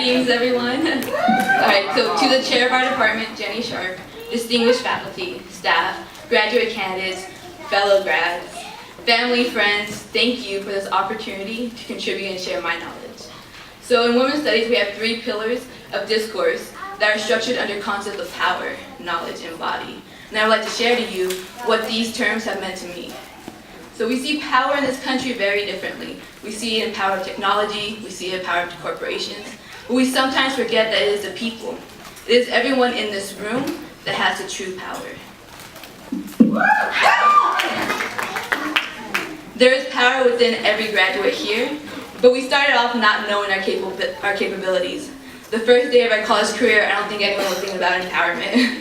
Greetings, everyone. Alright, so to the chair of our department, Jenny Sharp, distinguished faculty, staff, graduate candidates, fellow grads, family, friends, thank you for this opportunity to contribute and share my knowledge. So in Women's Studies, we have 3 pillars of discourse that are structured under concepts of power, knowledge, and body. And I would like to share to you what these terms have meant to me. So we see power in this country very differently. We see it in power of technology, we see it in power of corporations, but we sometimes forget that it is the people. It is everyone in this room that has the true power. There is power within every graduate here, but we started off not knowing our capabilities. The first day of our college career, I don't think anyone was thinking about empowerment.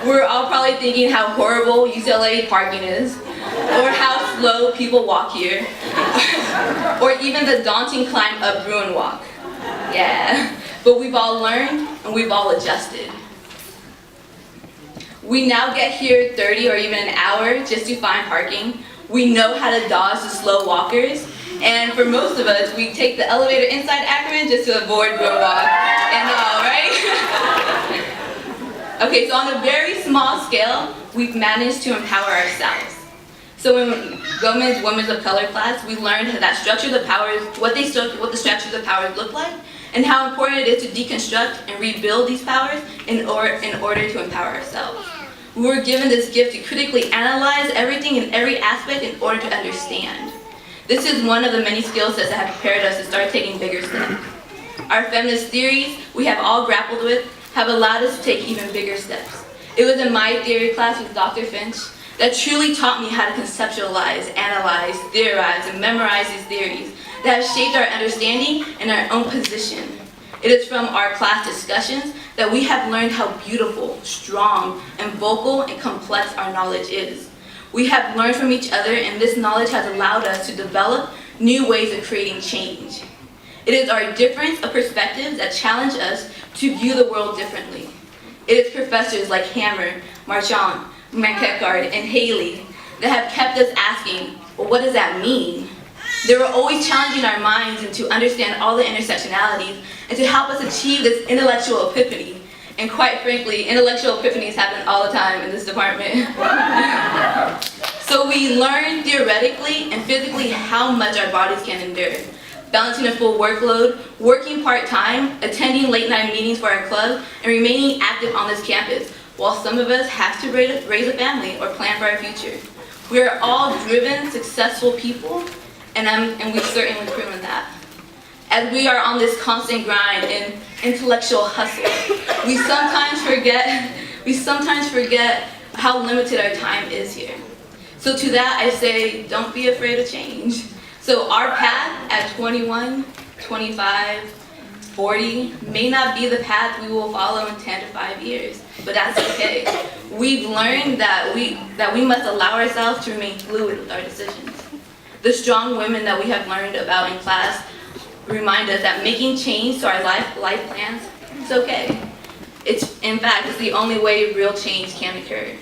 We're all probably thinking how horrible UCLA parking is, or how slow people walk here, or even the daunting climb up Bruin Walk. Yeah, but we've all learned and we've all adjusted. We now get here 30 or even an hour just to find parking. We know how to dodge the slow walkers, and for most of us, we take the elevator inside Akron just to avoid Bruin Walk and all, right? Okay, so on a very small scale, we've managed to empower ourselves. So in Women's of Color class, we learned that structures of powers, what the structures of powers look like, and how important it is to deconstruct and rebuild these powers in order to empower ourselves. We were given this gift to critically analyze everything in every aspect in order to understand. This is one of the many skill sets that have prepared us to start taking bigger steps. Our feminist theories we have all grappled with have allowed us to take even bigger steps. It was in my theory class with Dr. Finch that truly taught me how to conceptualize, analyze, theorize, and memorize these theories that have shaped our understanding and our own position. It is from our class discussions that we have learned how beautiful, strong, and vocal and complex our knowledge is. We have learned from each other, and this knowledge has allowed us to develop new ways of creating change. It is our difference of perspectives that challenge us to view the world differently. It is professors like Hammer, Marchand, Mankekard, and Haley that have kept us asking, well, what does that mean? They were always challenging our minds and to understand all the intersectionalities and to help us achieve this intellectual epiphany. And quite frankly, intellectual epiphanies happen all the time in this department. So we learn theoretically and physically how much our bodies can endure. Balancing a full workload, working part-time, attending late-night meetings for our club, and remaining active on this campus, while some of us have to raise a family or plan for our future. We are all driven, successful people, and we've certainly proven that. As we are on this constant grind and intellectual hustle, we sometimes forget how limited our time is here. So to that I say, don't be afraid of change. So our path at 21, 25, 40 may not be the path we will follow in 10 to 5 years, but that's okay. We've learned that we must allow ourselves to remain fluid with our decisions. The strong women that we have learned about in class remind us that making change to our life plans is okay. In fact, it's the only way real change can occur.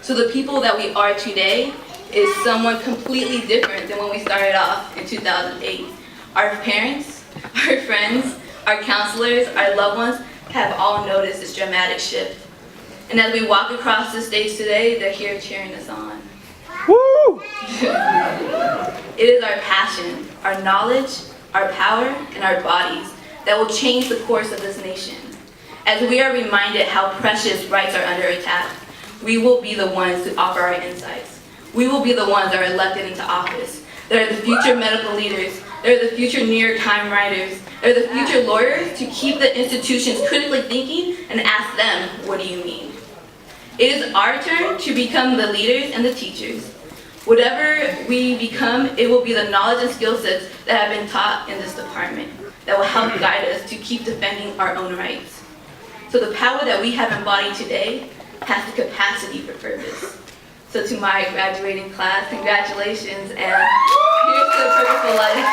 So the people that we are today is someone completely different than when we started off in 2008. Our parents, our friends, our counselors, our loved ones have all noticed this dramatic shift. And as we walk across the stage today, they're here cheering us on. Woo! It is our passion, our knowledge, our power, and our bodies that will change the course of this nation. As we are reminded how precious rights are under attack, we will be the ones to offer our insights. We will be the ones that are elected into office. They're the future medical leaders. They're the future New York Times writers. They're the future lawyers to keep the institutions critically thinking and ask them, what do you mean? It is our turn to become the leaders and the teachers. Whatever we become, it will be the knowledge and skill sets that have been taught in this department that will help guide us to keep defending our own rights. So the power that we have embodied today has the capacity for purpose. So to my graduating class, congratulations, and here's to a purposeful life.